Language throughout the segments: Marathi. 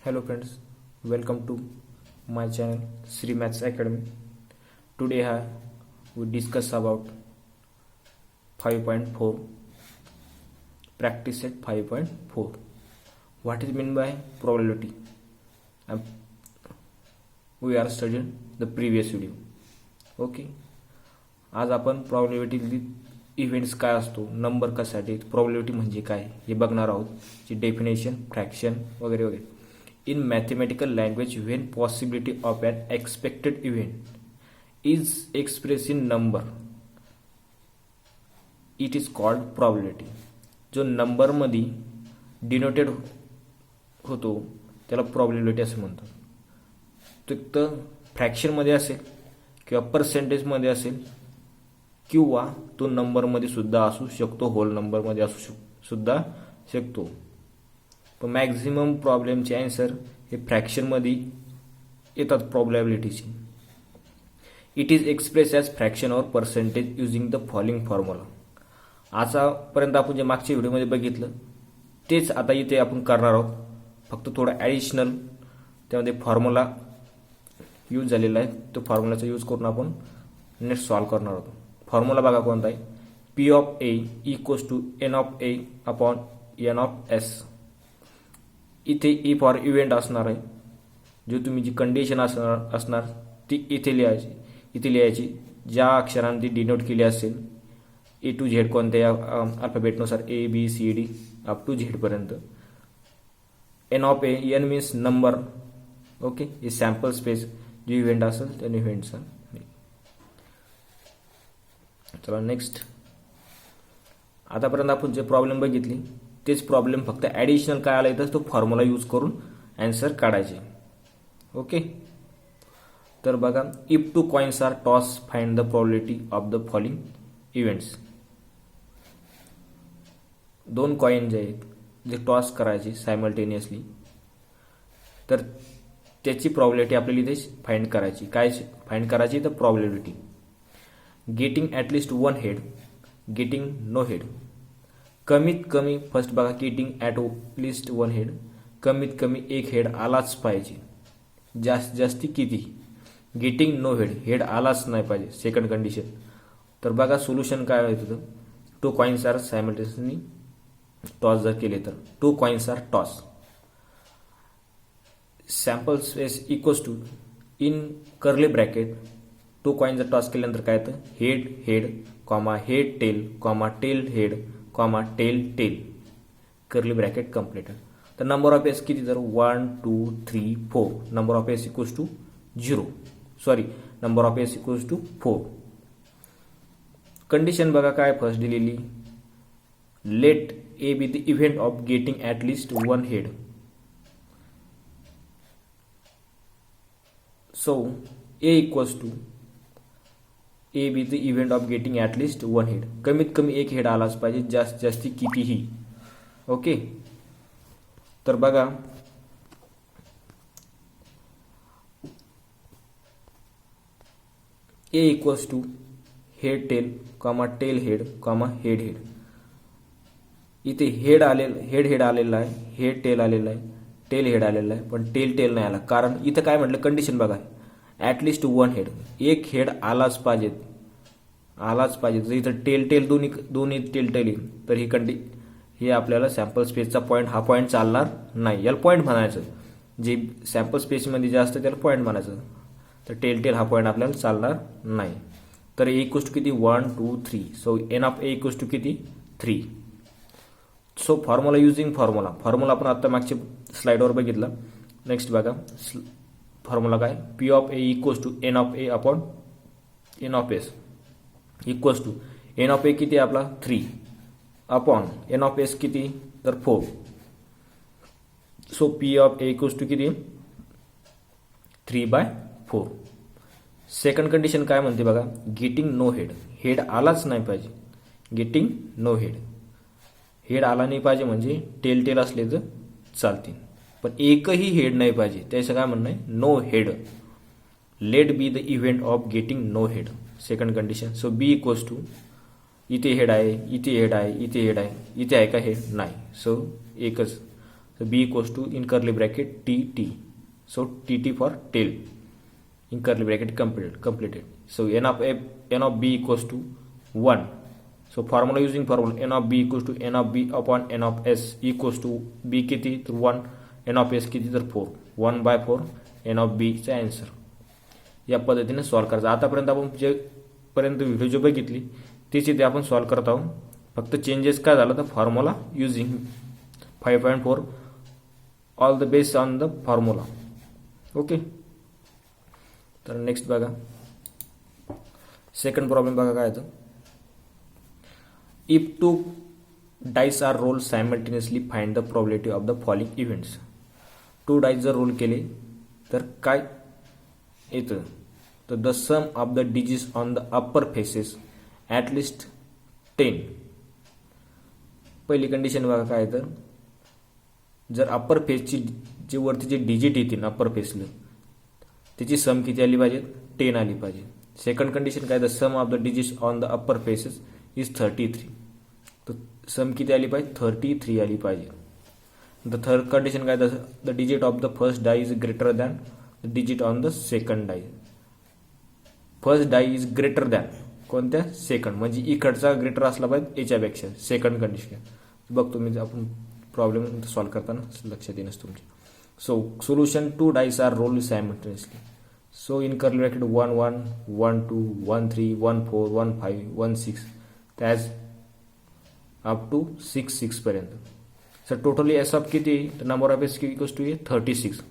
Hello friends, welcome to my channel Sri Maths Academy. Today we discuss about 5.4 practice set 5.4. What is meant by probability? We are studying the previous video. Okay. आज आपण probability इव्हेंट्स काय असतो, नंबर कशासाठी, probability म्हणजे काय हे बघणार आहोत. ची डेफिनेशन, फ्रॅक्शन वगैरे वगैरे. In mathematical language, when possibility of an expected event is expressed in number, it is called probability. जो नंबर मध्ये डिनोटेड होतो त्याला probability असे म्हणतात. तो एक तर फ्रॅक्शन मध्ये असेल किंवा पर्सेंटेज मध्ये असेल किंवा तो नंबर मध्ये सुद्धा असू शकतो, होल नंबर मध्ये असू सुद्धा शकतो. पण मॅक्झिमम प्रॉब्लेमचे आन्सर हे फ्रॅक्शन मध्ये येतात प्रोबॅबिलिटीची. It is express as fraction or percentage using the following formula. आतापर्यंत आपण जे मागच्या व्हिडिओमध्ये बघितलं तेच आता इथे आपण करणार आहोत, फक्त थोडं ॲडिशनल त्यामध्ये फॉर्म्युला यूज झालेला आहे. तो फॉर्म्युलाचा यूज करून आपण नेक्स्ट सॉल्व करणार आहोत. फॉर्म्युला बघा कोणता आहे, P of A equals to N of A upon N of S. इथे ई फॉर इव्हेंट असणार आहे, जो तुम्ही जी कंडिशन असणार ती इथे लिहायची. ज्या अक्षरांनी ती डिनोट केली असेल ए टू झेड कोणत्या अल्फाबेटनुसार A B C D up to Z पर्यंत. N of A, n means number. Okay, हे सॅम्पल स्पेस जो इव्हेंट असेल त्या इव्हेंटचा. चला नेक्स्ट. आतापर्यंत आपण जे प्रॉब्लेम बघितली तेच प्रॉब्लेम फक्त ॲडिशनल काय आला तर तो फॉर्म्युला यूज करून आन्सर काढायचे. ओके, तर बघा, if two coins are toss find the probability of the following events. दोन कॉइन जे आहेत जे टॉस करायचे सायमल्टेनियसली, तर त्याची प्रॉबॅबिलिटी आपल्याला इथे फाइंड करायची. काय फाइंड करायची तर probability. Getting at least one head, getting no head. कमीत कमी फर्स्ट बघा, getting at least one, कमीत कमी एक हेड आलाच पाहिजे. जास्ती किती, गेटिंग नो हेड, हेड आलाच नाही पाहिजे. Second condition. तर बघा सोल्युशन काय होतं, two coins are simultaneously toss जर केले तर two coins are toss. Sample space equals to in curly bracket two coin जर टॉस केल्यानंतर काय येतं, head head comma head tail comma tail head comma tail tail, curly bracket complete. तर नंबर ऑफ एस किती, तर 1 2 3 4. Number of S equals to 0. Sorry, number of S equals to 4. Condition बघा काय फर्स्ट दिलेली, let A be the event of getting at least one. So A equals to A be the event of getting at least one. कमीत कमी एक हेड आलाच पाहिजे, जास्ती कितीही. ओके, तर बघा A equals to head tail comma tail head comma head head. इथे हेड आलेला आहे, हेड टेल आलेला आहे, टेल हेड आलेला आहे, पण टेल टेल नाही आला. कारण इथं काय म्हटलं, कंडिशन बघा, ॲटलिस्ट वन हेड, एक हेड आलाच पाहिजे. जर इथं टेल टेल दोन्ही टेल टेल तर हे आपल्याला सॅम्पल स्पेसचा पॉईंट, हा पॉईंट चालणार नाही. याला पॉईंट म्हणायचं, जे सॅम्पल स्पेसमध्ये जे असतं त्याला पॉईंट म्हणायचं. तर टेल टेल हा पॉईंट आपल्याला चालणार नाही. तर ए इक्वल्स टू किती, 1 2 3. So N of A equals to किती, 3. सो फॉर्म्युला युजिंग फॉर्म्युला आपण आता मागच्या स्लाइडवर बघितला. नेक्स्ट बघा फॉर्म्युला काय, P of A equals to N of A upon N of S equals to N of A किती आपला 3 अपॉन एन ऑफ एस किती तर 4. So P of A equals to किती 3/4. सेकंड कंडिशन काय म्हणते बघा, गेटिंग नो हेड, हेड आलाच नाही पाहिजे. गेटिंग नो हेड, हेड आला नाही पाहिजे म्हणजे टेल टेल असले तर चालतील, पण एकही हेड नाही पाहिजे. त्याचं काय म्हणणं आहे, no head. Let B the event of getting no head. Second condition. So B equals to इथे हेड आहे, इथे हेड आहे, इथे हेड आहे, इथे आहे का हेड नाही. सो एकच. So B equals to in curly bracket TT. So TT for tail in curly bracket completed. So n of B equals to 1. So formula using formula n of B equals to n of B upon n of S equals to B किती तर 1 n of S किती तर 4 1/4 n of B चा आन्सर. या पद्धतीने सॉल्व करायचं. आतापर्यंत आपण जे पर्यंत व्हिडिओ जो बघितली तीच इथे आपण सॉल्व करत आहोत. फक्त चेंजेस काय झालं तर formula using 5.4 all the based on the formula. Okay. तर नेक्स्ट बघा सेकंड प्रॉब्लेम बघा काय आहे. If 2 dice are roll simultaneously find the probability of the following events. 2 dice जर रोल केले तर काय येतं तर the sum of the digits on the upper faces at list 10. पहिली कंडिशन बघा काय तर जर अप्पर फेसची जे वरती जे डिजिट येतील अप्पर फेसला त्याची सम किती आली पाहिजे 10 आली पाहिजे. सेकंड कंडिशन काय the sum of the digits on the upper faces is 33. तर सम किती आली पाहिजे 33 आली पाहिजे. द थर्ड कंडिशन काय the digit of the first die is greater than the digit on the second die. First die is greater than कोणत्या सेकंड म्हणजे इकडचा ग्रेटर असला पाहिजे याच्यापेक्षा. सेकंड कंडिशन बघतो मी आपण प्रॉब्लेम सॉल्व करताना लक्षात येणं तुमच्या. So solution 2 dice are rolled simultaneously. So in curly bracket 1 1 1 2 1 3 1 4 1 5 1 6 त्याज अप टू 6 6 पर्यंत. सर टोटली एस ऑफ किती तर number of S equals to 36.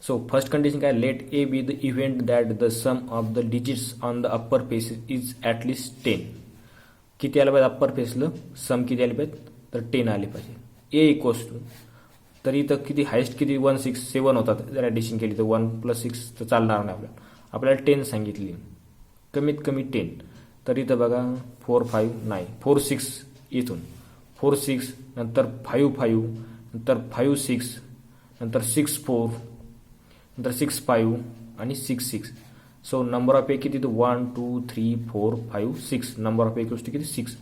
So first condition काय let A be the event that the sum of the digits on the upper face is at list 10. किती आलं पाहिजे अप्पर फेसला सम किती आली पाहिजे तर 10 आली पाहिजे. ए इक्वल्स टू तर इथं किती हायस्ट किती 1 6 7 होतात जर ॲडिशन केली तर 1 + 6 तर चालणार नाही आपल्याला 10 सांगितली कमीत कमी 10. तर इथं बघा 4 5 नाही 4 6 इथून 4 6 नंतर 5 5 नंतर 5 6 नंतर 6 4 नंतर 6 5 आणि 6 6. सो नंबर ऑफ ए किती 1 2 3 4 5 6 number of A equals to किती 6.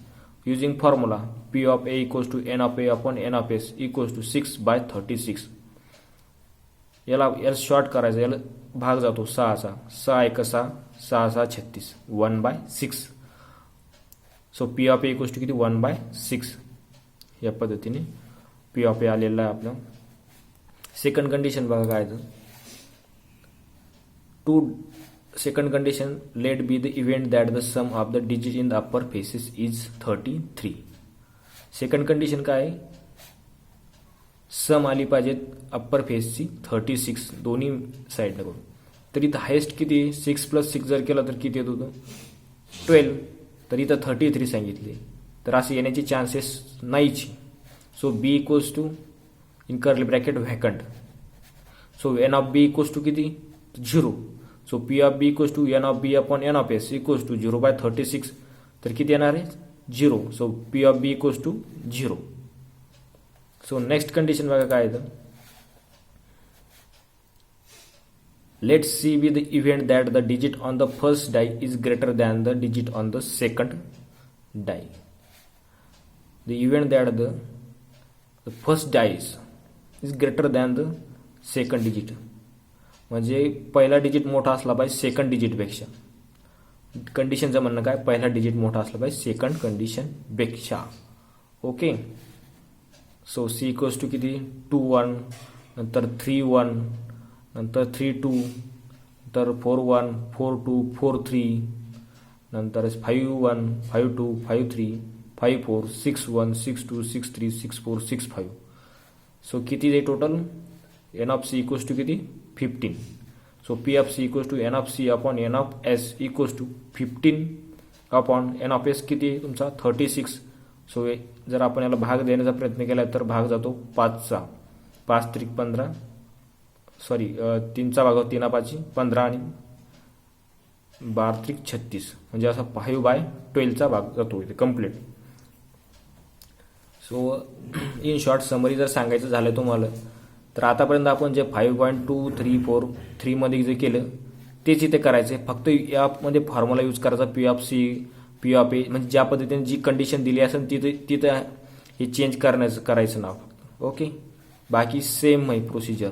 Using formula P of A equals to N of A upon N of S equals to 6/36. याला शॉर्ट करायचं याला भाग जातो 6चा 6 1 6 6 6 36 1/6. So P of A equals to किती 1/6. या पद्धतीने P of A आलेला आहे आपलं. सेकंड कंडिशन बघा काय तर 2 second condition let be the event that the sum of the digit in the upper faces is 33. Second condition काय सम आली पाहिजे अप्पर फेसची 36 दोन्ही साईडनं करून. तर इथं हायेस्ट किती 6 + 6 जर केलं तर किती येत होतं 12. तर इथं 33 सांगितले तर असं येण्याची चान्सेस नाहीची. So B equals to in curly bracket vacant. So N of B equals to किती 0. So P of B equals to N of B upon N of S equals to 0/36. तर किती येणार आहे 0. So P of B equals to 0. So next condition बघा काय आहे let C be the event that the digit on the first die is greater than the digit on the second die. The event that the first die is greater than the second digit म्हणजे पहिला डिजिट मोठा असला पाहिजे सेकंड डिजिटपेक्षा. कंडिशनचं म्हणणं काय पहिला डिजिट मोठा असला पाहिजे सेकंड कंडिशनपेक्षा. Okay. So C equals to किती 2 1 नंतर 3 1 नंतर 3 2 नंतर 4 1 4 2 4 3 नंतर 5 1 5 2 5 3 5 4 6 1 6 2 6 3 6 4 6 5. सो किती आहे total N of C equals to किती 15. So P of C equals to N of C upon N of S equals to 15 upon N of S किती तुमचा 36. सो जर आपण याला भाग देण्याचा प्रयत्न केला तर भाग जातो 5चा 5 त्रिक 15 सॉरी 3चा भाग 3 5 15 आणि 12 त्रिक 36 म्हणजे असा 5/12चा भाग जातो इथे complete. So in short summary जर सांगायचं झालं तुम्हाला तर आतापर्यंत आपण जे 5.234 मध्ये जे केलं तेच इथे करायचे. फक्त यामध्ये फॉर्म्युला यूज करायचा P of C P of A म्हणजे ज्या पद्धतीने जी कंडिशन दिली असेल तिथं हे चेंज करायचं नाव. ओके, बाकी सेम आहे procedure.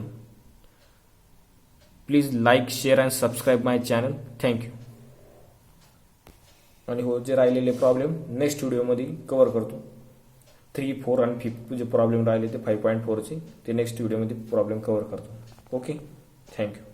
Please like, share and subscribe my channel. Thank you. आणि हो, जे राहिलेले प्रॉब्लेम नेक्स्ट व्हिडिओमध्ये कव्हर करतो. 3, 4 आणि 5 जे प्रॉब्लेम राहिले ते 5.4चे ते नेक्स्ट व्हिडिओमध्ये प्रॉब्लेम कव्हर करतो. Okay, thank you.